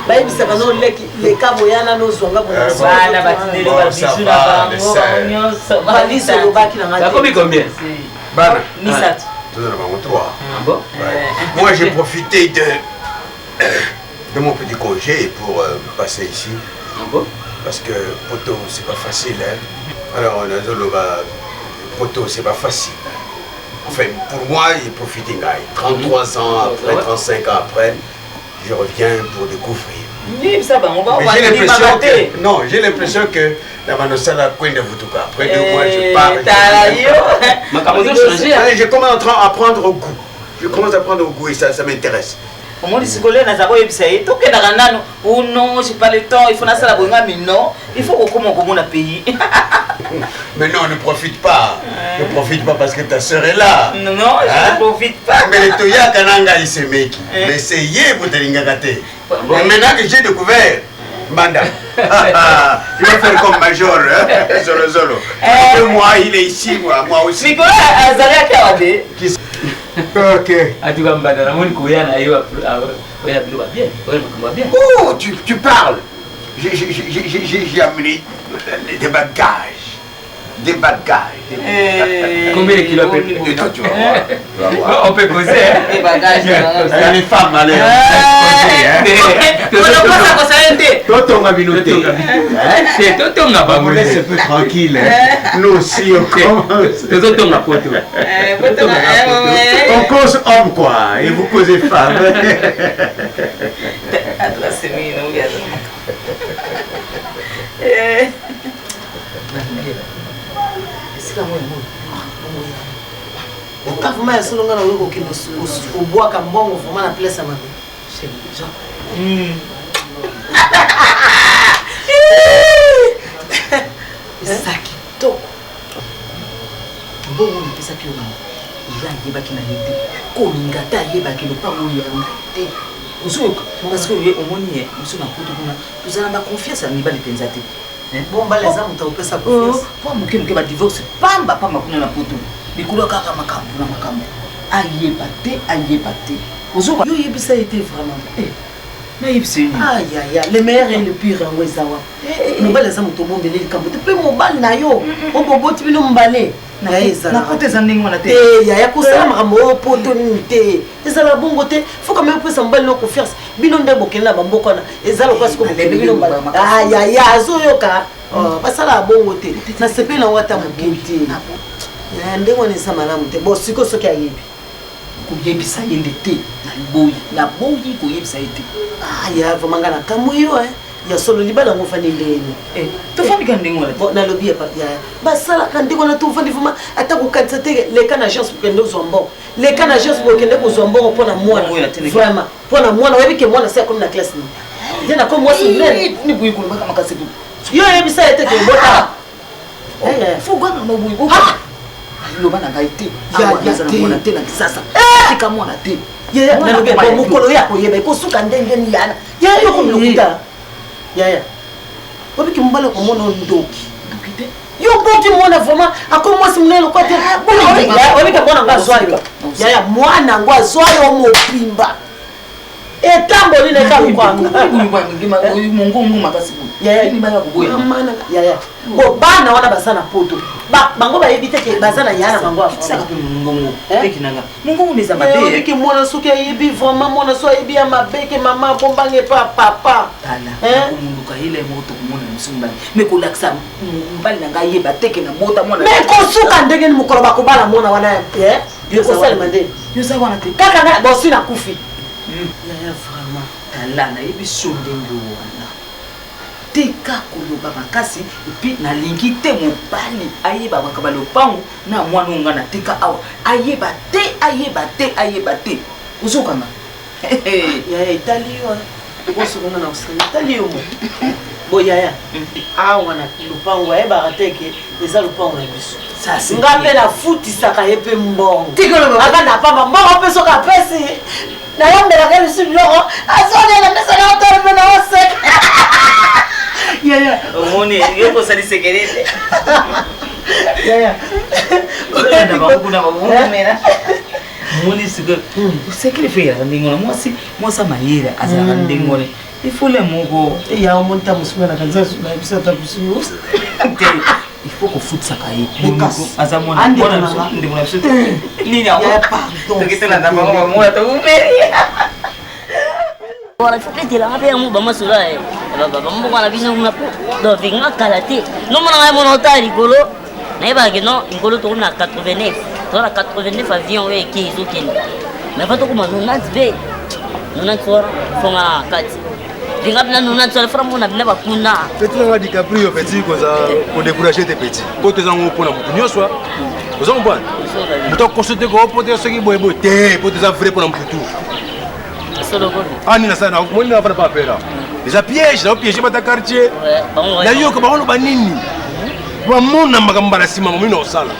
bayebisaka no leka boyana nozonga bana batindeli babisu na bango nyonso baliso olobaki nanga bakomi combien Bana misatu toza na bango 3. Moi j'ai profité de mon petit congé pour passer ici. Parce que poto c'est pas facile hein. Alors nazoloba poto c'est pas facile. Enfin, pour moi, il profite d'un gars. 33 ans après, 35 ans après, je reviens pour découvrir. Mais j'ai l'impression que... Non, j'ai l'impression que la Manosala coin de Vutuka. Après 2 mois, je pars. Je commence à prendre au goût. Je commence à prendre au goût et ça m'intéresse. Comment dit que les gens ont dit tout que dans ou non, j'ai pas le temps, il faut nasala bonga mais non, il faut qu'on commence à payer. Mais non, ne profite pas. Ne profite pas parce que ta soeur est là. Non, je ne profite pas. Mais les toya kananga il se meki. Mais c'est hier pour te l'ingagate. Maintenant que j'ai découvert Banda, il va faire comme major, hein? Zolo Zolo. Moi, il est ici, moi aussi. Nicolas, Azaria Kawade. Ok. Oh, tu parles. J'ai amené des bagages. Des bagages. Combien de kilos à peu près? Non, tu vas voir. On peut poser. Des bagages. Les femmes, allez. On laisse un peu tranquille. Nous aussi, on commence. On cause homme, quoi. Et vous causez femme. okavuma ya solo nga na oyo kokende obwaka mbongo vraimen na place ya mabe eza kitoko mbongo mipesaki yo nao ya ayebaki na ye te kolinga te ayebaki lopango oyo yanga te ozoyoka parce que oye omoni ye mosu na kutu kuna tozala baconfiance ya mibali mpenza te bombala eza moto akopesa confiance po moke moke badivorce pamba kuna na poto likolo kaka makambo na makambo ayeba te ozoka yo yebisa ye te vraiment nayebisa ye ayaya le meilleur et le pire yango eza wa mobali eza moto obombele likambo te mpe mobali na yo oboboti bino mobale nakota eza ndenge wana te yaya kosala makambo oyo poto nini te ezala bongo te fo kama opesa mobali no confiance bino nde bokende na bamboka wana eza lokola siko bokende bino mbala ayaya azoyoka basala bongo te nasepeli nango ata moke te ndenge wana eza malamu te bo siko soki ayebi koyebisa ye nde te naboyi koyebisa ye te aya vraimen nga nakamwi yo ya solo libala yango ofandi ndeni tofandika ndenge wana nalobi basalaka ndenge wana tofandi vraimen ata kokanisa te leka na agence kokende kozwa mbongo leka na agence kokende kozwa mbongo mpona mwana vraiment mpona mwana oyebi ke mwana se akomi na classe nini Jana ko moi c'est net ni buyi ko makasi du. Yo yebisa ete ke bota. Fuga na buyi ko. Loba na gaite. Ya te mona te na kisasa. Tika mona te. Ya na lobe bo mukolo yako yeba ko suka ndenge ni yana. Ya yo ko mlokuta. Ya. Obi ki mbale ko mona ndoki. Yo boki mwana vraiment ako mwasi mnelo kwa te. Obi ka mwana ngazwayo. Ya mwana ngazwayo mopimba. Etambo lile kama kwanga. Mungu makasi. Ya ni bana kuboya. Mana ya. Bo bana wana basana poto. Bango ba yebite ke bazana yana bango afa. Saka pe mungu. Peki nanga. Mungu neza mabe. Ki mwana suke yebi vraiment mwana so yebi ya mabeke mama bombange papa. Tala. Mungu ka ile moto kumona msumba. Mekolaksa mbali nanga yeba teke na mota mwana. Mekosuka ndenge ni mukolo bakobala mwana wana yo ko sala mande. Yo sa wana te. Kaka na bosi na kufi. Ya vraiment talana yebi sondenge wana tika koloba makasi epi nalingi te mobali ayeba makaba lopango na mwana onga na tika awa ayeba te ozokanga ya etali yo okosokonga na osala etali yo mo boyaya awa na lopango ayebaka teke eza lopango ya biso nga mpe nafutisaka ye mpe mbongo aka na pamba mbongo mpe soki apesi nayombelaka lisu biloko azonela mesa na otolo mpe na oseka yaya omoni yokosalisekelete yaya moni siko usekele fera ndingona mwasi mayira azalaka ndingone ifule moko ya omonta musumela kanza suna bisa tabusu il faut que foot sakaye aza mwana ndingona biso nini awo tokitela na mama mwana to umeri Voilà, tu peux la faire mon masula eh. Bamba kwa na bino na do vinga kalate. No mona mon hôtel rigolo. Na ba que non, rigolo to na 89. To na 89 avion we ki zokeni. Na fa to kuma 90 be. 90 sora fonga kati. Vinga na 90 sora fra mona bina bakuna. Petit nga DiCaprio petit koza ko décourager tes petits. Ko te zango pona mutu nyoswa. Ozongo bwana. Muto consulter ko pote soki boy boy te, pote za vrai pona mutu. Ah, ni na sana, mwini na pas pera. Déjà piège, là piège pas ta quartier. La yo ko ba wono banini. Wa mona magamba sima mwini osala.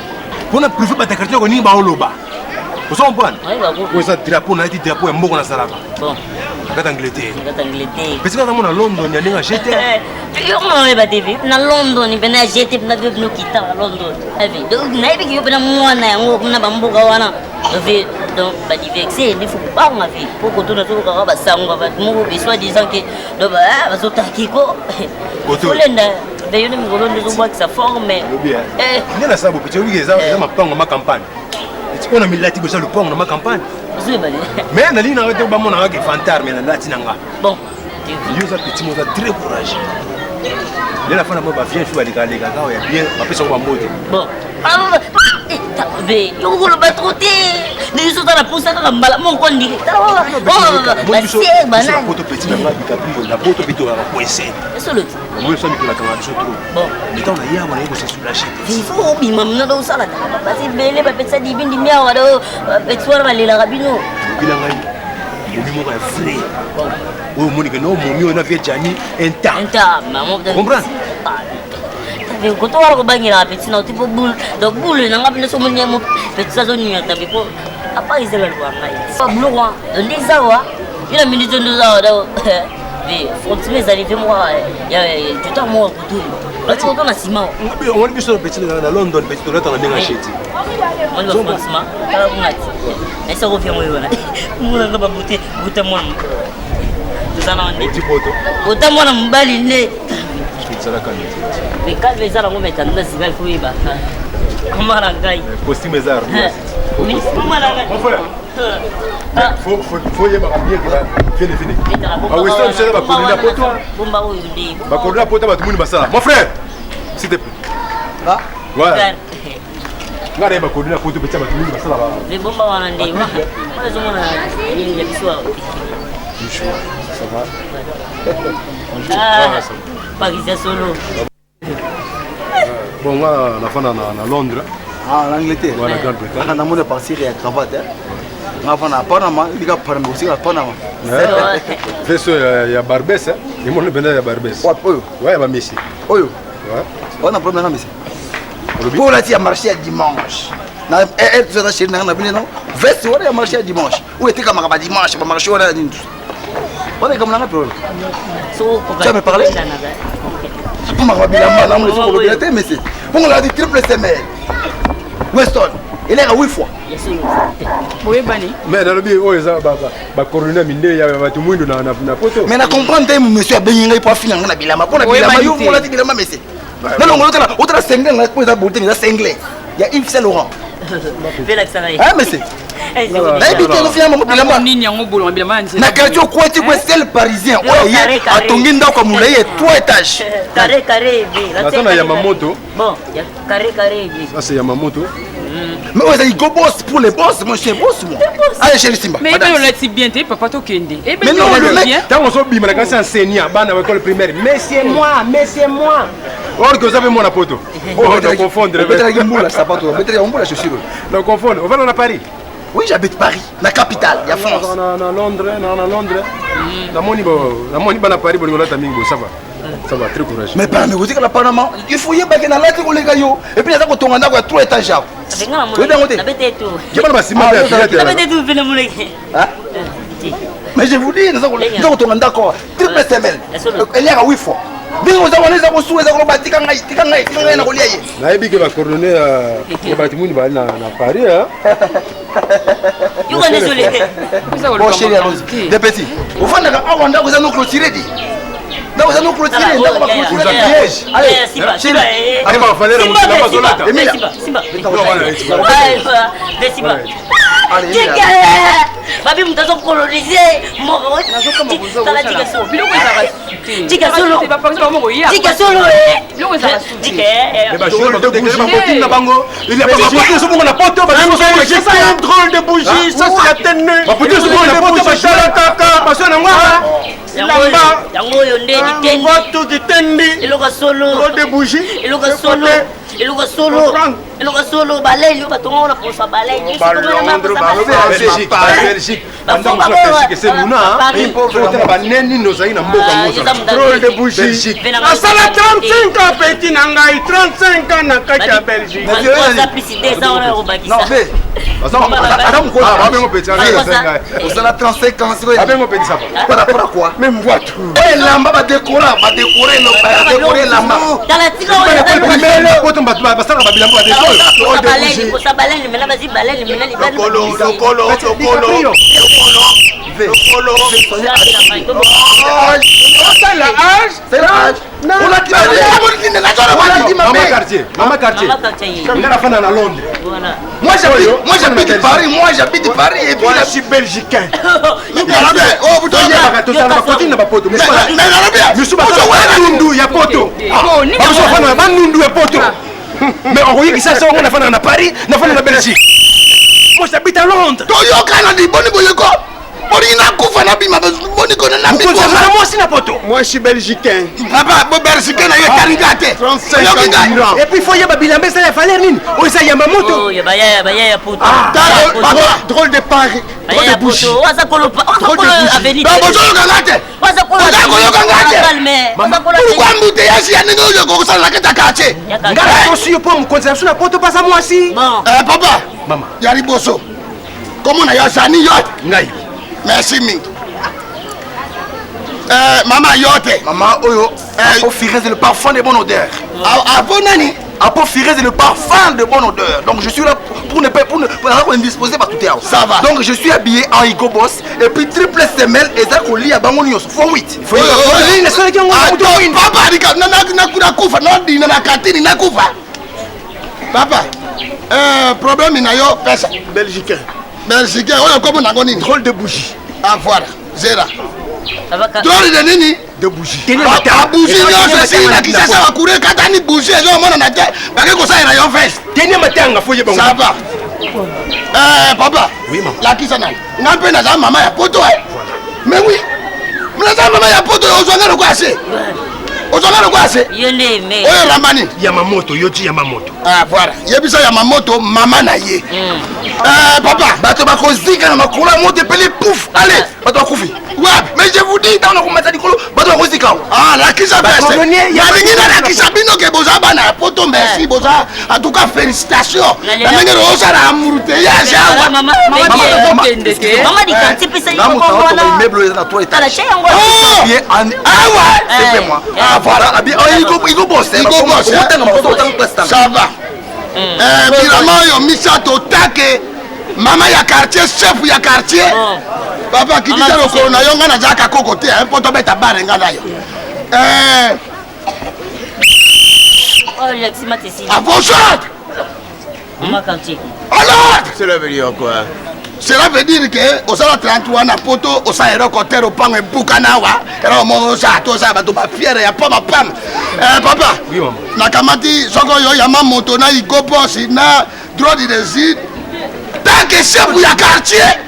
Pona privé ba ta quartier ko ni ba oloba. Ozo mpana? Ko sa drapeau na iti drapeau ya mboko na salaka. Bon. Kata Angleterre. Kata Angleterre. Pesi kata mona London ya ninga jete. Yo mona ba TV na London ni bena jete na bib no kita London. Avi, do na ibi yo bena mwana yango kuna ba mboka wana. Avi, donc ba diverser il faut pas ma vie. Pour que tout na tout ka ba sango ba mo bi soit disant que do ba ba zo takiko. Olenda be yo ni ngolo ndo zo sa forme. Ni na sabu picho wigeza za mapango ma campagne. On a mis la tigo sur le pont dans ma campagne. Mais na lina wote ba mona wake fantar mais na lati nanga. Bon. Yo za petit mo za très courageux. La fana mo ba vient jouer avec les gars ya bien ba pesa ba mbote. Bon. Be yo ko lo batrote. Ni so ta pousa ka mbala mon ko ndi. Ba c'est banal. Poto petit na DiCaprio la poto bito la coincé. Eso lo. Moi je sens que la camarade se trouve. Bon. Mais quand on a yaba na yebo se soulager. Il faut bima mna do sala. Ba c'est bele ba pesa di bindi mia wa do petsoir ba lela rabino. Bila ngai. Momi mo ka frère. Oh moni que non momi on a fait Jani Enta, maman. Comprends? Tapi ko to ko bangi na peti na tipo bul do bul na ngapina so munya mo peti sa zoni ya tapi ko apa izela kwa ngai fa bulu kwa ndiza wa ina minito ndiza da ve fontime za live mo ya tuta mo kutu ati ko na sima on biso peti na London peti to rata na ndinga sheti on va fontsima kala kunati na isa ko fiamo yona mo na ba bute mo tuzana ndi tipo buta mo na mbali ne Zara kani. Bikali zara ngome tanda zibai kuiba. Kamara ngai. Costume zara. Mimi kamara ngai. Mon frère. Faut y avoir bien que là. Fini. Ah oui, ça c'est ba konina poto. Bomba oyo ndi. Ba konina poto ba tumuni basala. Mon frère. S'il te plaît. Ah? Ouais. Ngare ba konina poto betsa ba tumuni basala ba. Le bomba wana ndi. Wala zomona ni ya biswa. Biswa. Ça va? Ah. Paris solo. Bon, on a fait à Londres. Ah, en Angleterre. Voilà, Grande-Bretagne. On a mon partir à cravate. On a fait à Panama, il y a Panama aussi à Panama. C'est ça, il y a Barbès. Et mon benda ya Barbès. Ouais, ya Messi. Oyo. Ouais. On a problème na Messi. Pour la tia marché dimanche. Na tu as chéri na bino non. Veste on a marché dimanche. Où était comme ba dimanche, ba marché on a dit. On est comme na problème. Tu as me parlé? Tu m'as bilamba na mo sur le billet Messi. On l'a dit triple semaine. Weston, il est à 8 fois. Oui, bani. Mais dans le bien, oh, ça, bah, corona minde, il y a tout le monde na poto. Mais na comprendre, monsieur Beningé pour finir na bilamba. Pour la bilamba, on l'a dit bilamba, Messi. Non, autre cinglé, on a posé la beauté, il y a cinglé. Il y a Yves Saint Laurent. Ah, Messi. Na quartier quoi tu vois c'est le parisien. Ouais, à Tonginda comme vous l'avez 3 étages. Carré là. Il y a Yamamoto. Bon, il y a carré. Ça c'est Yamamoto. Mais vous avez go boss pour les boss, moi je suis boss moi. Allez chez Simba. Mais il l'a dit bien, papa to kende. Mais non, le mec, quand on s'oblige, mais quand c'est enseignant, bana à l'école primaire, mais c'est moi. Or que vous avez mon apoto. Oh, on confond. Mettez la moula ça pas toi. Mettez la moula chaussure. On confond. On va dans Paris. Oui, j'habite Paris, la capitale, il y a France. Na Londres. Na moni ba na Paris, bon là tamingo, ça va. Ça va, très courageux. Mais pas mais vous dites que la Panama, il faut y aller dans la lettre les gars yo. Et puis là quand on a 3 étages. Oui, bien côté. Je vais pas ciment mais je vous dis, nous on d'accord. Triple semaine. Elle y a 8 fois. Bien vous avez les abosous les acrobatiques ngai na kolia ye. Na ebi ke ba coordonner ya batimundi ba na Paris hein. Yo désolé. Bon chérie allons-y. Des petits. Au fond là on va nous clôturer dit. Vous allez nous clôturer, on va clôturer le piège. Allez, Simba. Allez, on va faire la mazolata. Simba. Babi mtazo coloniser moko. Tika solo. Il y a pas de sur mon poto, un drôle de bougie, ça c'est la tête. Ba poto sur mon poto, ba chala kaka, ba sona ngwa. Yango yonde ditendi. Voto ditendi. Iloka solo. Drôle de bougie. Iloka solo balai yo batonga na posa balai. Belgique. C'est Mouna. Il faut ba neni nozai na mboka ngoza. Drôle de bougie. Asala 35 ans petit nangai 35 ans na kati ya Belgique. Ça publicité ça on a robaki. Non mais Adam quoi? Ah, ben on peut dire ça. On a 35 ans. Ah ben on peut dire ça. Par rapport à quoi? Même voiture. Eh lamba ba décorer lamba. Dans la tika on mais le poton ba basala ba bilamba de sol. Ça balai mais là vas-y balai mais là il Lokolo. C'est l'âge. On a dit Maman quartier. Il est la fin dans Londres. Moi j'habite Paris et puis je suis belgicain. Oh vous donnez mais on voyait que ça on a fait dans Paris, on a fait dans Belgique. Moi j'habite à Londres. Moi je suis belgicain. Et puis il faut y avoir bilambe ça il fallait nini. Oh ça Yamamoto. Oh ya poto. Drôle de Paris. Drôle de bouche. Drôle de avenue. Papa. Maman. Yali boso. Comment on a Yazani yot? Merci mingi. Maman yote. Maman oyo. Apo Firez le parfum de bonne odeur. Apo nani? Apo Firez le parfum de bonne odeur. Donc je suis là pour ne pas indisposer par tout est. Ça va. Donc je suis habillé en Igo Boss et puis triple semelle et ça colis à Bango Nyos. Faut 8. Faut papa dika na kufa non di na katini na kufa. Papa. Problème inayo pesa belgicain. Belgicain, on a comme on a gagné une drôle de bougie. Ah voilà, Zera. Drôle de nini? De bougie. La bougie, c'est la qui s'est à courir quand on a bougie, on a dit, parce que ça il y a un fest. Dernier matin, on a fouillé bon. Ça va. Papa. Oui, maman. La qui s'en a. On a peu dans maman ya poto. Mais oui. Mais dans maman ya poto, on s'en a le quoi c'est. Ozona le quoi c'est? Yende mais. Oyo Ramani. Yamamoto, Yoti Yamamoto. Ah voilà. Yebisa Yamamoto, maman na ye. Papa, bato bakozika na makula moto pele pouf. Allez, bato bakufi. Ouais, mais je vous dis dans le commentaire du colo, bato bakozika esika ah lakisa pese nalingi nalakisa bino ke boza bana ya poto merci boza en tout cas félicitations na ndenge ozala embouteillage awa mama di quartier pesa na moto ato immeuble eza na 3 étages bien awa c'est moi ah voilà bien igo boss otanga moto otanga prestant ça va bilama oyo misato take mama ya quartier chef ya quartier papa kitisa lokolo na yo nga nazalaka koko te mpo tobeta bare nga na yo bonsoir mama quartier alors cela veut dire quoi cela veut dire que osala 31 na poto osala eloko te lopango ebuka nawa eloko moko osala to osala bato bafiere ya pama papa nakamati soko oyo yama moto na igoposi na droit de résid tanke chef ya quartier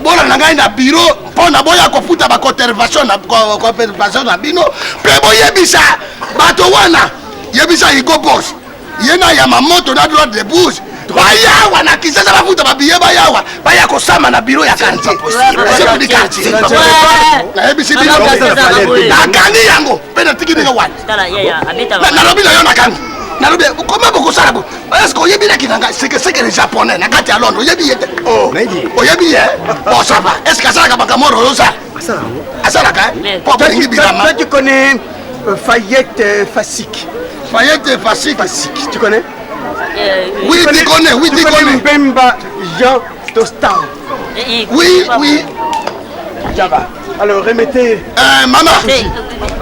bona na ngai na bureau mpo na boya kofuta bacontervation na bino mpe boyebisa bato wana yebisa igopos ye na yama moto na droit de bouche bayawa na kisasa bafuta babiye bayawa baya kosama na bureau ya quartier chef du quartier nayebisi bino nakangi yango mpe natikidika wana nalobi na yo nakangi nalobi koma bokosala bo est-ce que oyebi na kinanga c'est les japonais na kati ya Londres oyebi yete oyebi ye bon ça va est-ce que asalaka makamoro oyosa asalaka po bolingi bilama toi tu connais Fayette Fasik tu connais oui tu connais Mbemba Jean Tostan oui Java alors remettez maman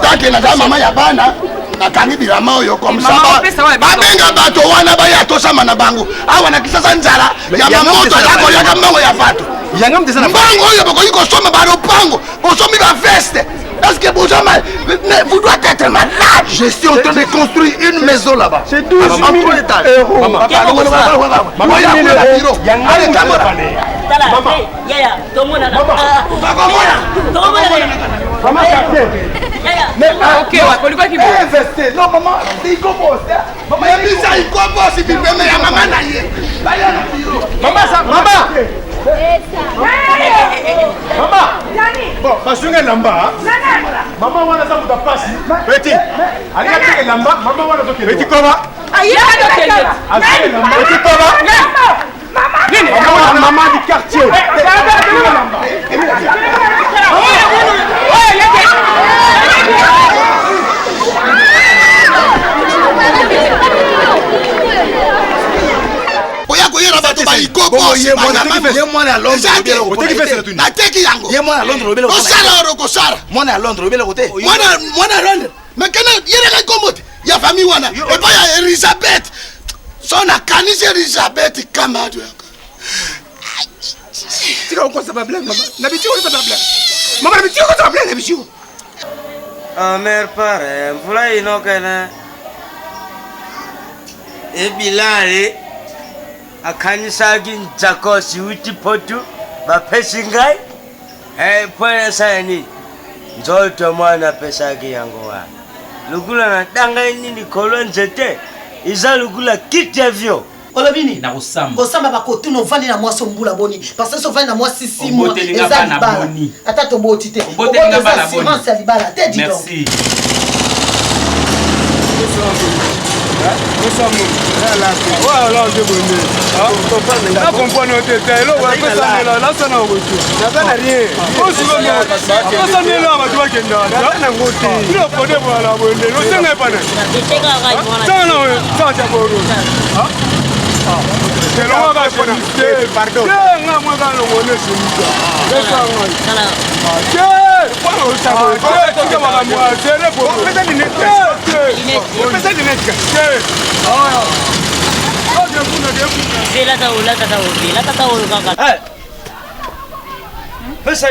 tanke naza mama ya bana nakangi bilama oyo komsa babenga bato wana baya tosama na bango awa na kisasa nzala ya mamoto azakoyaka mbango ya bato mbango oyo bokoki kosoma balopango bosomi baveste est-ce que vous doit être malade? Je suis en train de construire une maison là-bas. C'est 12 000 euros. Non, maman, il commence. Maman, il commence. Il peut me maman. Bon, basunga lamba. Maman wana za muta pasi. Petit. Alika teke lamba, maman wana toke. Petit koma. Aïe, Petit koma. Maman du quartier. nateki yango mwana ya Londres obele kote mwana ya Londres makana yereka kombo te ya famille wana epa ya Elizabeth so nakanisi Elizabeth kamadu yaka tika ukosa bablangue mama nabiti ukosa bablangue mama nabiti ukosa bablangue nabiti amer pare mvula inokene ebilale akanyisaki njakosi uti potu bapesi ngai pwene sayani nzoto mwana pesaki yango wa lukula na danga nini kolo nzete iza lukula kiti avyo olobini na kosamba bakotuna ovandi na mwasi ombula boni parce que ovandi na mwasi 6 mois eza libala ata toboti te obotoza assurance ya libala te dis donc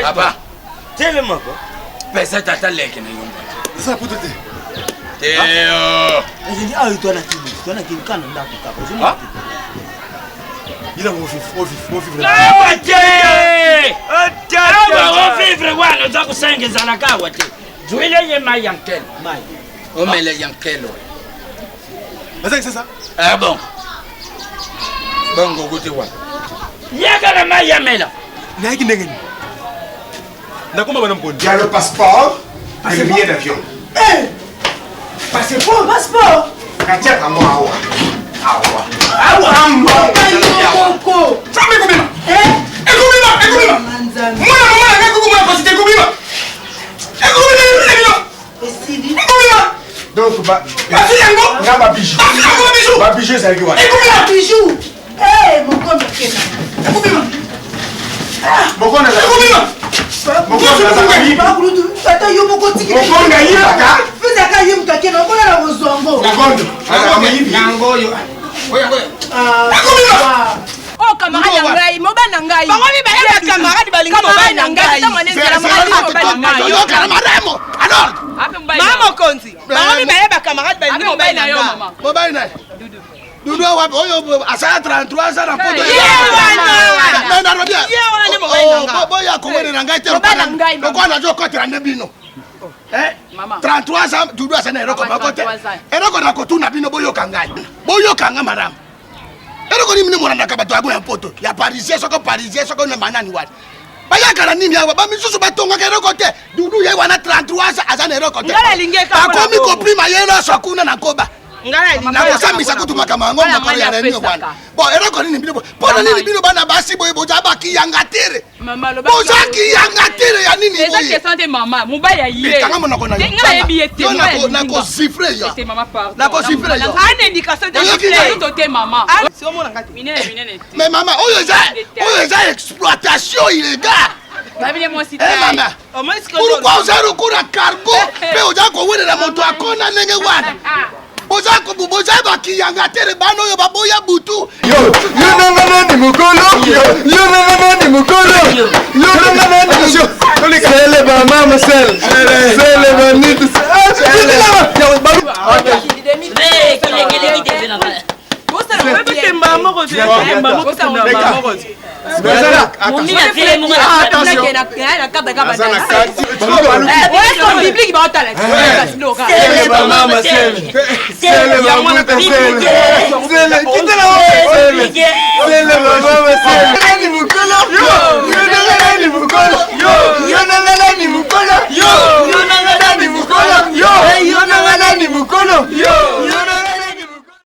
Papa, tellement quoi. Pesa tata leke na yomba. Ça peut être. Teo. Je dis ah toi na kini kana ndako kako. Ah? Il a mon vivre. Vivre wana za kusengeza na kawa te. Juile ye mai yankel. Mai. Omele yankelo. C'est ça? Ah bon. Bongo gote wa. Yaga na mai yamela. Naki ndengeni. Nakoma bana mponi. Il y a le passeport. Le billet d'avion. Passeport, passeport. Katia kamo awa. Awa. Donc, bijou, ça y bijou. Mon gomme, Oh, camarade Nangai, Moba Nangai. Camarade Balinga, Moba Nangai. Alors, Maman Konzi. Camarade Balinga, Moba Nangai. Moba Nangai. Dudu wapi oyo asala 33 ans na poto ya na robia boya komwene na ngai te ko na jo kotera ne bino 33 ans dudu asana eroko makote eroko na kotuna bino boyo kanga madame eroko ni mine moranda ka bato ya poto ya parisien soko na manani wani baya kana nini ya ba misusu batonga ka eroko te dudu ye wana 33 ans asana eroko te akomi kopima yena sokuna na koba nakosambisa kutuma kamango makolo ya renio bwana bo eroko nini bino pona nini bino bana basi boye boja bakiyanga tere boza kiyanga tere ya nini boye eza question te mama mobali aye kanga mona kona nga yebi ete nako siffler ya ete mama pardon nako siffler ya ana indication de siffler to te mama si omona ngati minene mais mama oyo eza exploitation illégale babine mo cité mama pourquoi oza kura cargo pe oza ko wena moto akona ndenge wana boza bakiyanga tere bano yo baboya butu yo nanga nani mukolo yo nanga nani mukolo yo nanga nani sele ba mama sele ba nitu Sele